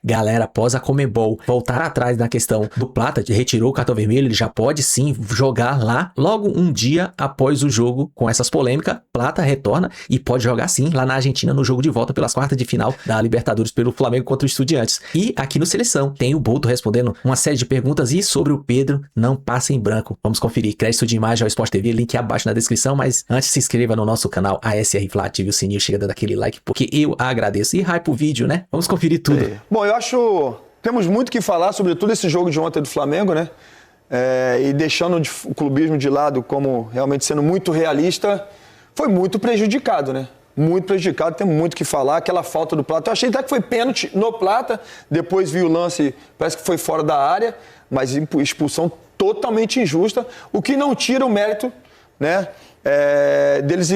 galera, após a Conmebol voltar atrás na questão do Plata, retirou o cartão vermelho, ele já pode sim jogar lá, logo um dia após o jogo, com essas polêmicas, Plata retorna e pode jogar sim lá na Argentina no jogo de volta pelas quartas de final da Libertadores pelo Flamengo contra o Estudiantes. E aqui no Seleção tem o Boto respondendo uma série de perguntas e sobre o Pedro não passa em branco. Vamos conferir. Crédito de imagem ao Sport TV, link abaixo na descrição, mas antes se inscreva no nosso canal ASR Fla, ative o sininho, chega dando aquele like, porque eu agradeço. E hype o vídeo, né? Vamos conferir tudo. Bom, eu acho... Temos muito que falar, sobretudo esse jogo de ontem do Flamengo, né? E deixando o clubismo de lado como realmente sendo muito realista, foi muito prejudicado, né? Muito prejudicado, tem muito que falar. Aquela falta do Plata, eu achei até que foi pênalti no Plata, depois vi o lance, parece que foi fora da área, mas expulsão totalmente injusta, o que não tira o mérito, né? Deles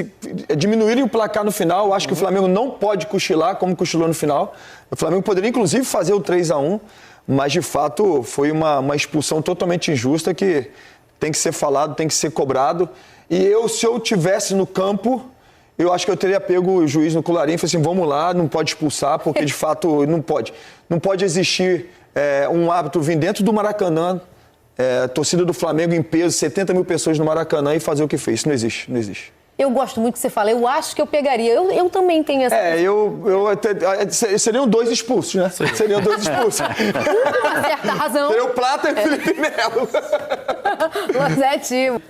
diminuírem o placar no final. Eu acho que o Flamengo não pode cochilar como cochilou no final. O Flamengo poderia inclusive fazer o 3-1, mas de fato foi uma expulsão totalmente injusta que tem que ser falado, tem que ser cobrado. E se eu tivesse no campo, eu acho que eu teria pego o juiz no colarinho e falei assim, vamos lá, não pode expulsar, porque de fato não pode. Não pode existir um árbitro vir dentro do Maracanã, torcida do Flamengo em peso, 70 mil pessoas no Maracanã e fazer o que fez. Isso não existe, não existe. Eu gosto muito que você fala, eu acho que eu pegaria. Eu também tenho essa... seriam 2 expulsos, né? Seriam 2 expulsos. Uma certa razão. Seria o Plata e o Felipe Melo. Mas é tipo...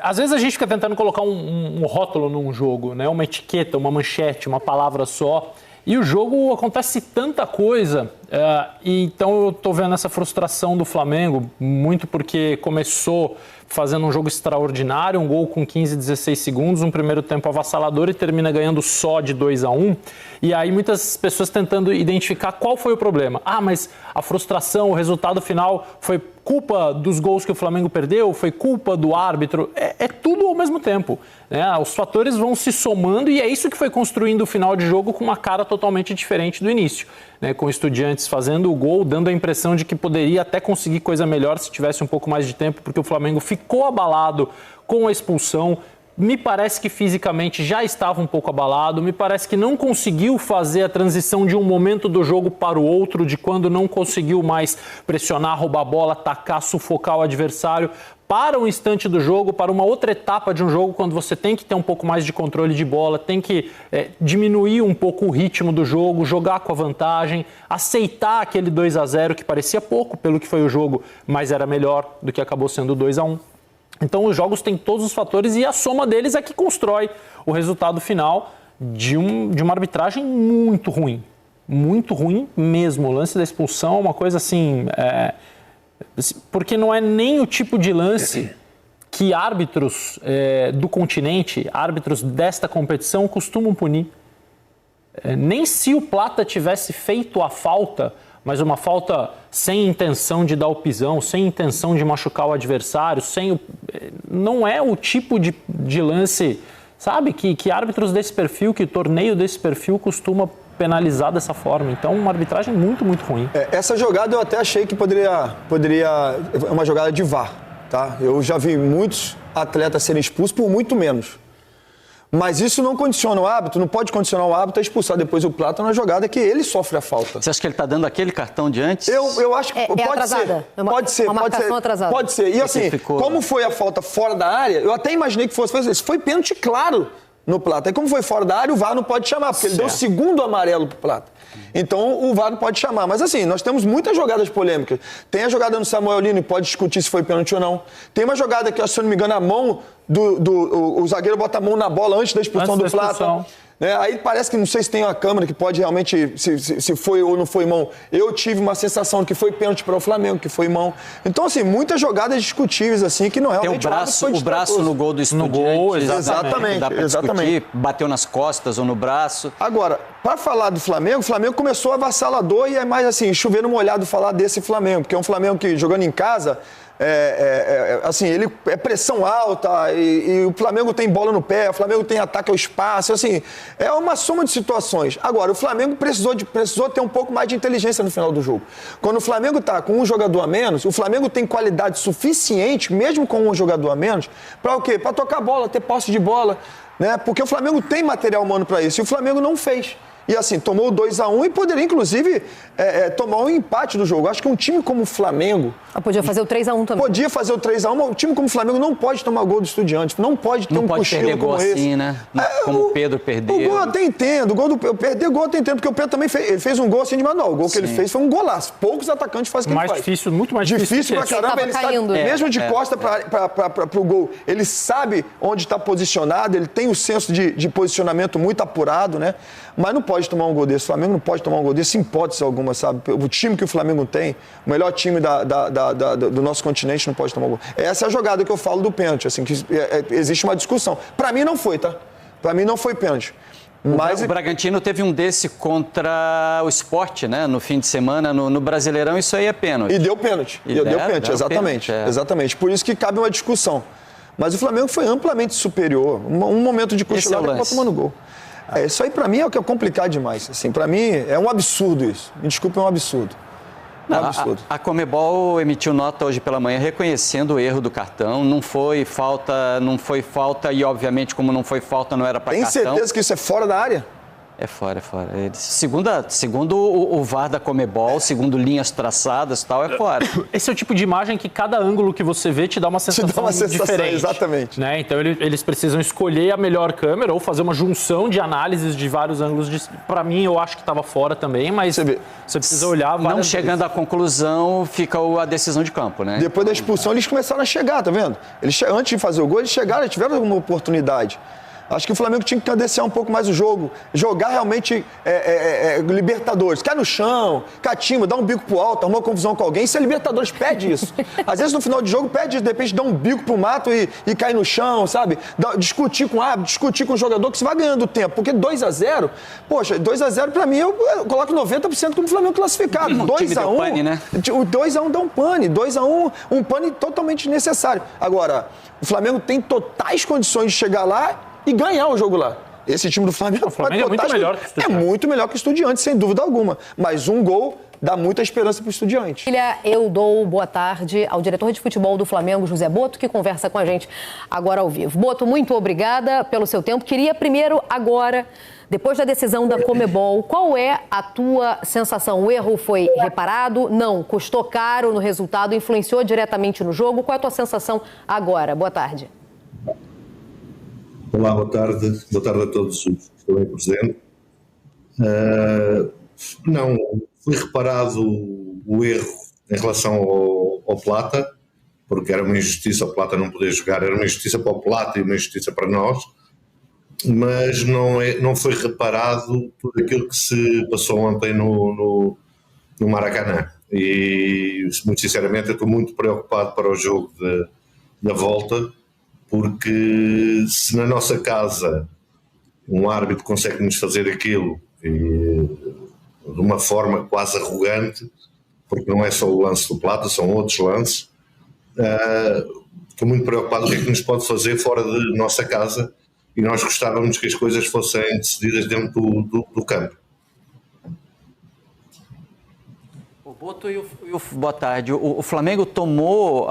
Às vezes a gente fica tentando colocar um rótulo num jogo, né? Uma etiqueta, uma manchete, uma palavra só. E o jogo acontece tanta coisa, então eu tô vendo essa frustração do Flamengo, muito porque começou fazendo um jogo extraordinário, um gol com 15, 16 segundos, um primeiro tempo avassalador e termina ganhando só de 2-1. E aí muitas pessoas tentando identificar qual foi o problema. Mas a frustração, o resultado final foi culpa dos gols que o Flamengo perdeu, foi culpa do árbitro, é tudo ao mesmo tempo, né? Os fatores vão se somando e é isso que foi construindo o final de jogo com uma cara totalmente diferente do início, né? Com o Estudiantes fazendo o gol, dando a impressão de que poderia até conseguir coisa melhor se tivesse um pouco mais de tempo, porque o Flamengo ficou abalado com a expulsão. Me parece que fisicamente já estava um pouco abalado, me parece que não conseguiu fazer a transição de um momento do jogo para o outro, de quando não conseguiu mais pressionar, roubar a bola, atacar, sufocar o adversário, para um instante do jogo, para uma outra etapa de um jogo, quando você tem que ter um pouco mais de controle de bola, tem que diminuir um pouco o ritmo do jogo, jogar com a vantagem, aceitar aquele 2-0 que parecia pouco pelo que foi o jogo, mas era melhor do que acabou sendo o 2-1. Então os jogos têm todos os fatores e a soma deles é que constrói o resultado final de uma arbitragem muito ruim mesmo. O lance da expulsão é uma coisa assim, porque não é nem o tipo de lance que árbitros do continente, árbitros desta competição costumam punir. Nem se o Plata tivesse feito a falta, mas uma falta sem intenção de dar o pisão, sem intenção de machucar o adversário, não é o tipo de lance, sabe, que árbitros desse perfil, que torneio desse perfil costuma penalizar dessa forma. Então, uma arbitragem muito, muito ruim. Essa jogada eu até achei que poderia é uma jogada de VAR, tá? Eu já vi muitos atletas serem expulsos por muito menos. Mas isso não condiciona o árbitro, não pode condicionar o árbitro a expulsar depois o Plata na jogada que ele sofre a falta. Você acha que ele está dando aquele cartão de antes? Eu acho que pode atrasada. ser. Pode ser. Uma marcação atrasada. Pode ser. E assim, como foi a falta fora da área, eu até imaginei que fosse foi pênalti claro no Plata. E como foi fora da área, o VAR não pode chamar, porque ele deu o segundo amarelo pro Plata. Então, o VAR não pode chamar. Mas assim, nós temos muitas jogadas polêmicas. Tem a jogada no Samuel Lino, pode discutir se foi pênalti ou não. Tem uma jogada que, se eu não me engano, a mão o zagueiro bota a mão na bola antes da expulsão do Plata. Aí parece que, não sei se tem uma câmera que pode realmente, se foi ou não foi mão. Eu tive uma sensação de que foi pênalti para o Flamengo, que foi mão. Então, assim, muitas jogadas discutíveis, assim, que não realmente... Tem o braço no gol do Estudiantes. No gol, exatamente. Dá para discutir, bateu nas costas ou no braço. Agora, para falar do Flamengo, o Flamengo começou avassalador e é mais assim, chover no molhado falar desse Flamengo, porque é um Flamengo que, jogando em casa... assim, ele é pressão alta e o Flamengo tem bola no pé, o Flamengo tem ataque ao espaço, assim, é uma soma de situações. Agora, o Flamengo precisou ter um pouco mais de inteligência no final do jogo. Quando o Flamengo está com um jogador a menos, o Flamengo tem qualidade suficiente, mesmo com um jogador a menos, para o quê? Para tocar bola, ter posse de bola, né? Porque o Flamengo tem material humano para isso e o Flamengo não fez. E assim, tomou o 2-1 e poderia, inclusive, tomar um empate do jogo. Acho que um time como o Flamengo... Podia fazer o 3-1 também. Podia fazer o 3-1, mas um time como o Flamengo não pode tomar gol do Estudiantes. Não pode ter um cochilo como esse. Assim, né? Como o Pedro perdeu. O gol eu até entendo. Perder gol eu até entendo, porque o Pedro também fez um gol assim de manual. O gol que ele fez foi um golaço. Poucos atacantes fazem o que ele faz. Difícil, muito mais difícil. Difícil pra caramba. Ele sabe, mesmo de costa pro gol, ele sabe onde está posicionado, ele tem o senso de posicionamento muito apurado, né? Mas não pode tomar um gol desse. O Flamengo não pode tomar um gol desse, em hipótese alguma, sabe? O time que o Flamengo tem, o melhor time do nosso continente, não pode tomar um gol. Essa é a jogada que eu falo do pênalti, assim, que existe uma discussão. Pra mim não foi, tá? Pra mim não foi pênalti. Mas... O Bragantino teve um desse contra o Sport, né? No fim de semana, no Brasileirão, isso aí é pênalti. E deu pênalti. Deu pênalti, exatamente. Pênalti, exatamente. Por isso que cabe uma discussão. Mas o Flamengo foi amplamente superior. Um momento de cochilada que pode tomando gol. Isso aí pra mim é o que é complicado demais. Assim, pra mim é um absurdo isso. Me desculpe, é um absurdo. A Conmebol emitiu nota hoje pela manhã reconhecendo o erro do cartão. Não foi falta e, obviamente, como não foi falta, não era para cartão. Tem certeza que isso é fora da área? É fora. Segundo o VAR da Conmebol, segundo linhas traçadas e tal, é fora. Esse é o tipo de imagem que cada ângulo que você vê te dá uma sensação diferente. Exatamente. Né? Então eles precisam escolher a melhor câmera ou fazer uma junção de análises de vários ângulos. Para mim, eu acho que estava fora também, mas você precisa olhar várias Não chegando à conclusão, fica a decisão de campo, né? Depois da expulsão, eles começaram a chegar, tá vendo? Antes de fazer o gol, eles chegaram, eles tiveram alguma oportunidade. Acho que o Flamengo tinha que cadenciar um pouco mais o jogo. Jogar realmente Libertadores. Cai no chão, catimba, dá um bico pro alto, arruma confusão com alguém. Isso é Libertadores, pede isso. Às vezes no final de jogo pede, de repente dá um bico pro mato e cai no chão, sabe? Discutir com o árbitro, discutir com o jogador, que você vai ganhando tempo. Porque 2-0, poxa, 2-0 pra mim eu coloco 90% como o Flamengo classificado. 2-1, né? O 2-1 dá um pane. 2-1, um pane totalmente necessário. Agora, o Flamengo tem totais condições de chegar lá e ganhar o jogo lá. Esse time do Flamengo, é muito melhor que o Estudiantes. É muito melhor que o Estudiantes, sem dúvida alguma. Mas um gol dá muita esperança para o Estudiantes. Eu dou boa tarde ao diretor de futebol do Flamengo, José Boto, que conversa com a gente agora ao vivo. Boto, muito obrigada pelo seu tempo. Queria primeiro, agora, depois da decisão da Conmebol, qual é a tua sensação? O erro foi reparado? Não. Custou caro no resultado? Influenciou diretamente no jogo? Qual é a tua sensação agora? Boa tarde. Olá, boa tarde. Boa tarde a todos os que estão aí presentes. Não, foi reparado o erro em relação ao Plata, porque era uma injustiça o Plata não poder jogar, era uma injustiça para o Plata e uma injustiça para nós, mas não foi reparado tudo aquilo que se passou ontem no Maracanã. E, muito sinceramente, eu estou muito preocupado para o jogo da volta, porque se na nossa casa um árbitro consegue nos fazer aquilo de uma forma quase arrogante, porque não é só o lance do Plata, são outros lances, estou muito preocupado com o que é que nos pode fazer fora de nossa casa, e nós gostávamos que as coisas fossem decididas dentro do campo. Boto, boa tarde. O Flamengo tomou,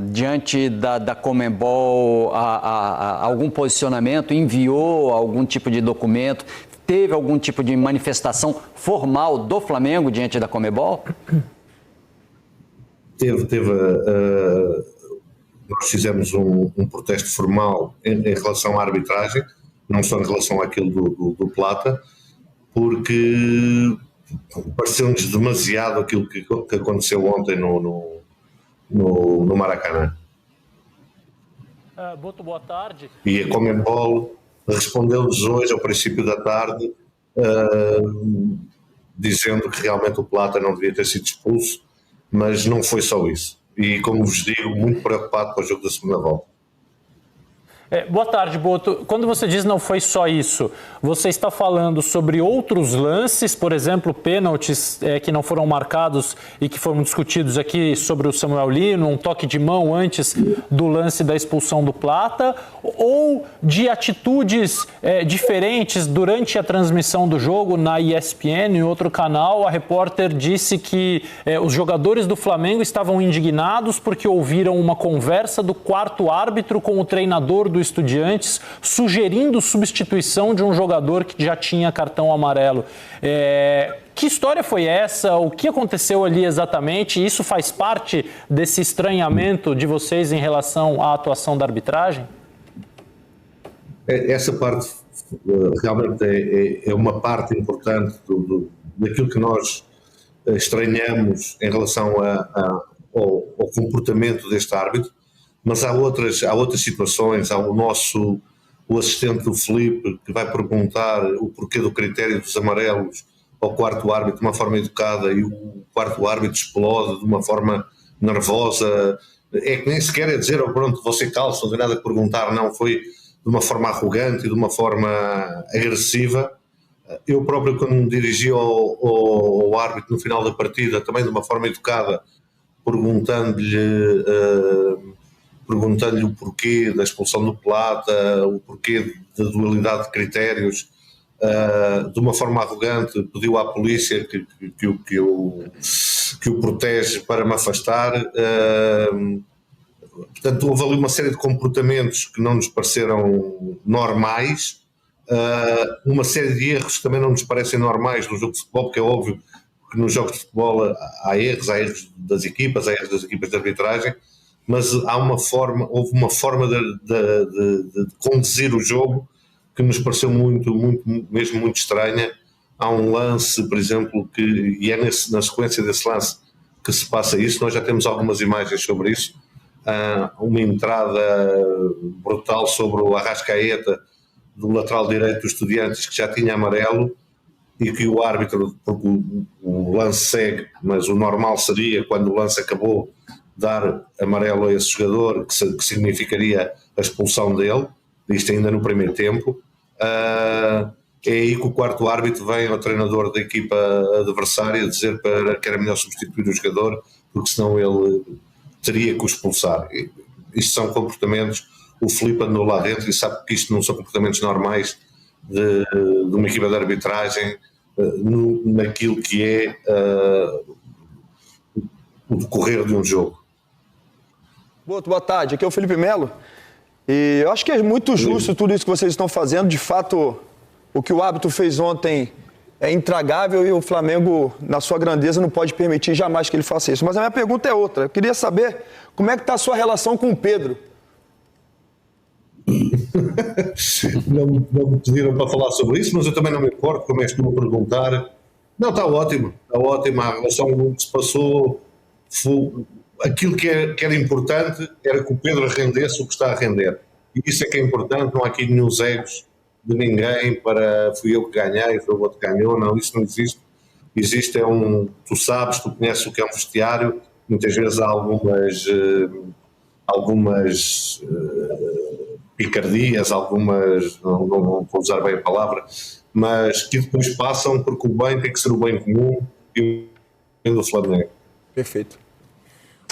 diante da Conmebol, algum posicionamento, enviou algum tipo de documento, teve algum tipo de manifestação formal do Flamengo diante da Conmebol? Nós fizemos um protesto formal em relação à arbitragem, não só em relação àquilo do Plata, porque pareceu-nos demasiado aquilo que aconteceu ontem no Maracanã. Boto, boa tarde. E a Conmebol respondeu-nos hoje, ao princípio da tarde, dizendo que realmente o Plata não devia ter sido expulso, mas não foi só isso. E, como vos digo, muito preocupado com o jogo da segunda volta. Boa tarde, Boto. Quando você diz não foi só isso, você está falando sobre outros lances, por exemplo, pênaltis que não foram marcados e que foram discutidos aqui sobre o Samuel Lino, um toque de mão antes do lance da expulsão do Plata, ou de atitudes diferentes durante a transmissão do jogo na ESPN, em outro canal, a repórter disse que os jogadores do Flamengo estavam indignados porque ouviram uma conversa do quarto árbitro com o treinador do Estudiantes, sugerindo substituição de um jogador que já tinha cartão amarelo. Que história foi essa? O que aconteceu ali exatamente? Isso faz parte desse estranhamento de vocês em relação à atuação da arbitragem? Essa parte realmente é uma parte importante daquilo que nós estranhamos em relação ao comportamento deste árbitro, mas há outras situações. Há o assistente do Felipe que vai perguntar o porquê do critério dos amarelos ao quarto árbitro de uma forma educada e o quarto árbitro explode de uma forma nervosa. É que nem sequer é dizer, pronto, você calça, não tem nada a perguntar, não, foi de uma forma arrogante e de uma forma agressiva. Eu próprio, quando me dirigi ao árbitro no final da partida, também de uma forma educada, perguntando-lhe o porquê da expulsão do Plata, o porquê da dualidade de critérios, de uma forma arrogante, pediu à polícia que o protege para me afastar. Portanto, houve ali uma série de comportamentos que não nos pareceram normais, uma série de erros que também não nos parecem normais no jogo de futebol, porque é óbvio que nos jogos de futebol há erros das equipas, há erros das equipas de arbitragem, mas houve uma forma de conduzir o jogo que nos pareceu mesmo muito estranha. Há um lance, por exemplo, e é na sequência desse lance que se passa isso. Nós já temos algumas imagens sobre isso. Uma entrada brutal sobre o Arrascaeta do lateral direito dos Estudiantes, que já tinha amarelo, e que o árbitro, porque o lance segue, mas o normal seria, quando o lance acabou, dar amarelo a esse jogador, que significaria a expulsão dele, isto ainda no primeiro tempo. É aí que o quarto árbitro vem ao treinador da equipa adversária dizer que era melhor substituir o jogador, porque senão ele teria que o expulsar. Isto são comportamentos, o Filipe andou lá dentro e sabe que isto não são comportamentos normais de uma equipa de arbitragem naquilo que é o decorrer de um jogo. Boa tarde, aqui é o Felipe Melo. E eu acho que é muito justo tudo isso que vocês estão fazendo. De fato, o que o árbitro fez ontem é intragável e o Flamengo, na sua grandeza, não pode permitir jamais que ele faça isso. Mas a minha pergunta é outra. Eu queria saber como é que está a sua relação com o Pedro. Não me pediram para falar sobre isso, mas eu também não me importo, como é que estou a perguntar. Não, está ótimo. A relação que se passou, aquilo que era importante era que o Pedro rendesse o que está a render. E isso é que é importante, não há aqui nenhum egos de ninguém para fui eu que ganhei, foi o outro que ganhou, não, isso não existe. Existe tu sabes, tu conheces o que é um vestiário, muitas vezes há algumas picardias, não vou usar bem a palavra, mas que depois passam, porque o bem tem que ser o bem comum e o bem do Flamengo. Perfeito.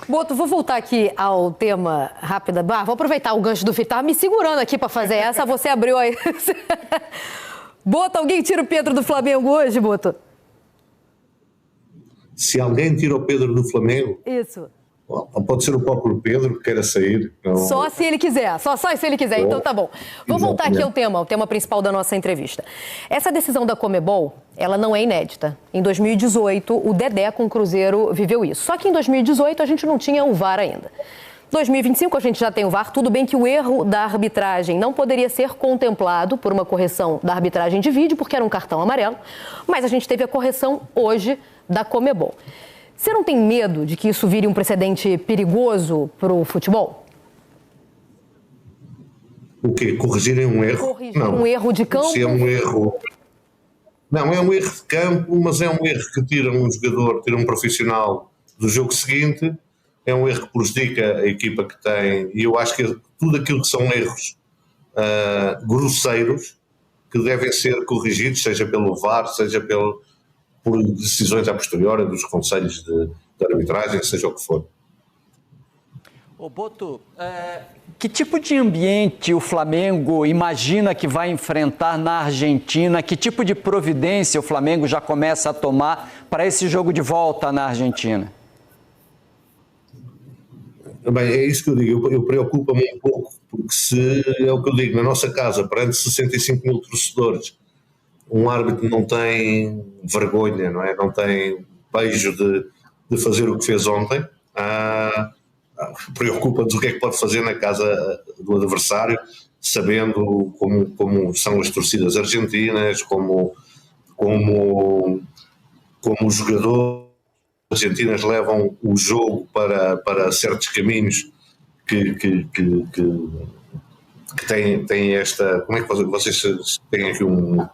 Boto, vou voltar aqui ao tema rápido. Vou aproveitar o gancho do Felipe. Tava me segurando aqui para fazer essa, você abriu aí. Boto, alguém tira o Pedro do Flamengo hoje, Boto? Se alguém tira o Pedro do Flamengo... Isso. Pode ser o próprio Pedro que queira sair. Não... Só se ele quiser, só se ele quiser, então tá bom. Vamos voltar aqui ao tema principal da nossa entrevista. Essa decisão da Conmebol, ela não é inédita. Em 2018, o Dedé com o Cruzeiro viveu isso. Só que em 2018 a gente não tinha o VAR ainda. 2025 a gente já tem o VAR, tudo bem que o erro da arbitragem não poderia ser contemplado por uma correção da arbitragem de vídeo, porque era um cartão amarelo, mas a gente teve a correção hoje da Conmebol. Você não tem medo de que isso vire um precedente perigoso para o futebol? O quê? Corrigirem um erro? Corrigir um erro de campo? Se é um erro... Não, é um erro de campo, mas é um erro que tira um jogador, tira um profissional do jogo seguinte, é um erro que prejudica a equipa que tem, e eu acho que tudo aquilo que são erros grosseiros, que devem ser corrigidos, seja pelo VAR, seja por decisões a posteriori dos conselhos de arbitragem, seja o que for. Ô Boto, que tipo de ambiente o Flamengo imagina que vai enfrentar na Argentina? Que tipo de providência o Flamengo já começa a tomar para esse jogo de volta na Argentina? Bem, é isso que eu digo, eu preocupa-me um pouco, porque se é o que eu digo, na nossa casa, perante 65 mil torcedores, um árbitro não tem vergonha, não é? Não tem beijo de fazer o que fez ontem. Preocupa-nos o que é que pode fazer na casa do adversário, sabendo como são as torcidas argentinas, como os jogadores argentinos levam o jogo para certos caminhos que têm esta... Como é que vocês têm aqui um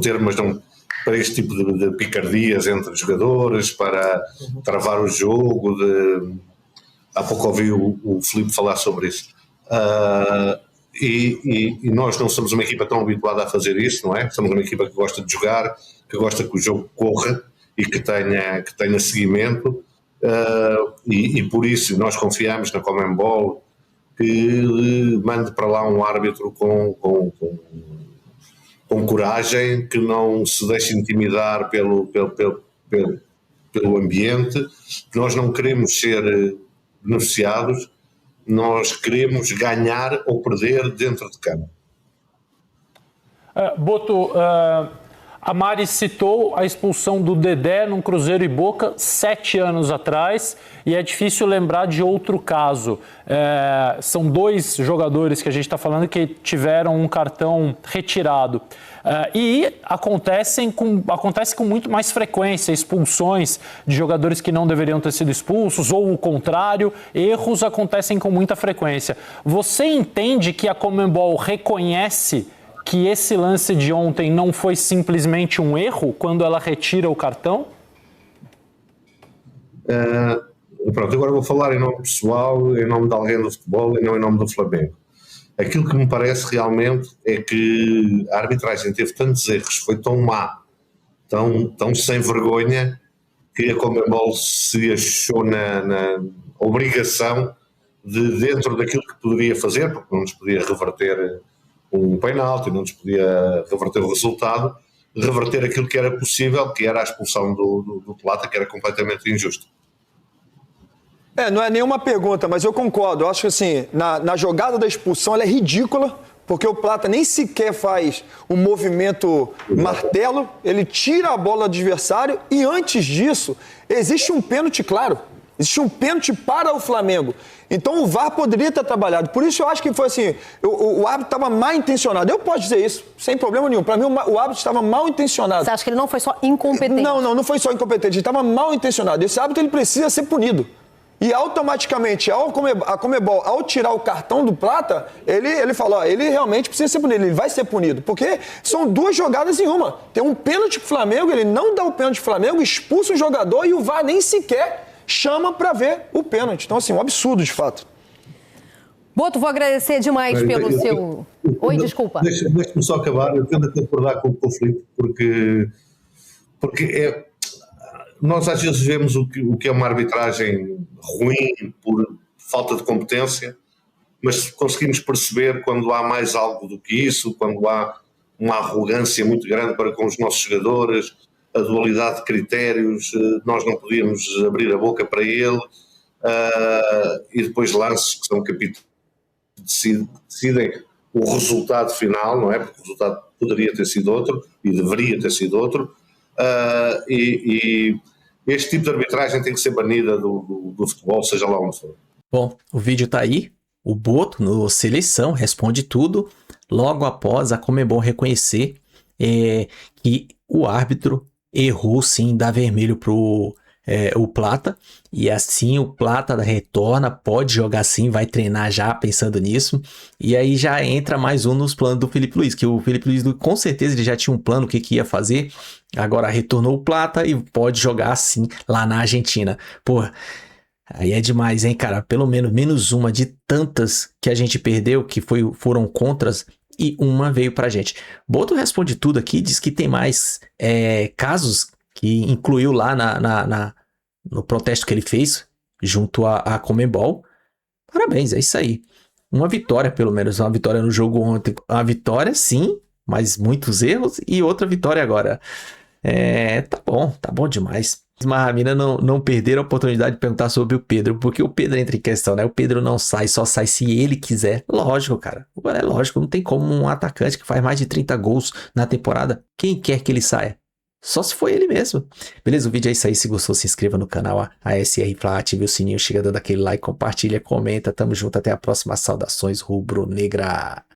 termo, mas não... Para este tipo de picardias entre jogadores, para travar o jogo. Há pouco ouvi o Filipe falar sobre isso. E nós não somos uma equipa tão habituada a fazer isso, não é? Somos uma equipa que gosta de jogar, que gosta que o jogo corra e que tenha seguimento. E por isso nós confiamos na Conmebol que mande para lá um árbitro com coragem, que não se deixe intimidar pelo ambiente. Nós não queremos ser beneficiados, nós queremos ganhar ou perder dentro de campo. Boto, a Mari citou a expulsão do Dedé num Cruzeiro e Boca 7 anos atrás, e é difícil lembrar de outro caso. São 2 jogadores que a gente está falando que tiveram um cartão retirado. E acontece com muito mais frequência expulsões de jogadores que não deveriam ter sido expulsos, ou o contrário, erros acontecem com muita frequência. Você entende que a Conmebol reconhece que esse lance de ontem não foi simplesmente um erro quando ela retira o cartão? Pronto, agora vou falar em nome pessoal, em nome de alguém do futebol e não em nome do Flamengo. Aquilo que me parece realmente é que a arbitragem teve tantos erros, foi tão má, tão sem vergonha, que a Conmebol se achou na obrigação de, dentro daquilo que poderia fazer, porque não nos podia reverter um penalti, não nos podia reverter o resultado, reverter aquilo que era possível, que era a expulsão do Plata, que era completamente injusto. Não é nenhuma pergunta, mas eu concordo. Eu acho que assim, na jogada da expulsão ela é ridícula, porque o Plata nem sequer faz um movimento martelo, ele tira a bola do adversário e antes disso existe um pênalti claro. Existe um pênalti para o Flamengo. Então o VAR poderia ter trabalhado. Por isso eu acho que foi assim, o árbitro estava mal intencionado. Eu posso dizer isso, sem problema nenhum. Para mim o árbitro estava mal intencionado. Você acha que ele não foi só incompetente? Não foi só incompetente, ele estava mal intencionado. Esse árbitro ele precisa ser punido. E automaticamente, a Conmebol, ao tirar o cartão do Plata, ele falou, ele realmente precisa ser punido, ele vai ser punido. Porque são 2 jogadas em uma. Tem um pênalti pro Flamengo, ele não dá o pênalti pro Flamengo, expulsa o jogador e o VAR nem sequer chama para ver o pênalti. Então, assim, um absurdo, de fato. Boto, vou agradecer demais pelo seu... Oi, desculpa. Deixa-me só acabar, eu tento concordar com o Filipe, porque nós às vezes vemos o que é uma arbitragem ruim por falta de competência, mas conseguimos perceber quando há mais algo do que isso, quando há uma arrogância muito grande para com os nossos jogadores, a dualidade de critérios, nós não podíamos abrir a boca para ele, e depois lances que são capítulos que decidem o resultado final, não é? Porque o resultado poderia ter sido outro e deveria ter sido outro, e este tipo de arbitragem tem que ser banida do futebol, seja lá onde for. Bom, o vídeo tá aí, o Boto no Seleção responde tudo, logo após a Conmebol reconhecer que o árbitro errou sim, dá vermelho pro o Plata, e assim o Plata retorna, pode jogar sim, vai treinar já pensando nisso, e aí já entra mais um nos planos do Filipe Luiz, que o Filipe Luiz com certeza ele já tinha um plano, o que ia fazer, agora retornou o Plata e pode jogar sim lá na Argentina. Pô, aí é demais, hein, cara, pelo menos uma de tantas que a gente perdeu, que foram contras, e uma veio pra gente. Boto responde tudo aqui, diz que tem mais casos que incluiu lá no protesto que ele fez junto à Conmebol. Parabéns, é isso aí. Uma vitória, pelo menos, uma vitória no jogo ontem. Uma vitória, sim, mas muitos erros, e outra vitória agora. Tá bom demais. Marramina não perder a oportunidade de perguntar sobre o Pedro, porque o Pedro entra em questão, né? O Pedro não sai, só sai se ele quiser. Lógico, cara. É lógico, não tem como um atacante que faz mais de 30 gols na temporada, quem quer que ele saia? Só se foi ele mesmo. Beleza? O vídeo é isso aí. Se gostou, se inscreva no canal ASR Fla, ative o sininho, chega dando aquele like, compartilha, comenta. Tamo junto, até a próxima. Saudações rubro-negra.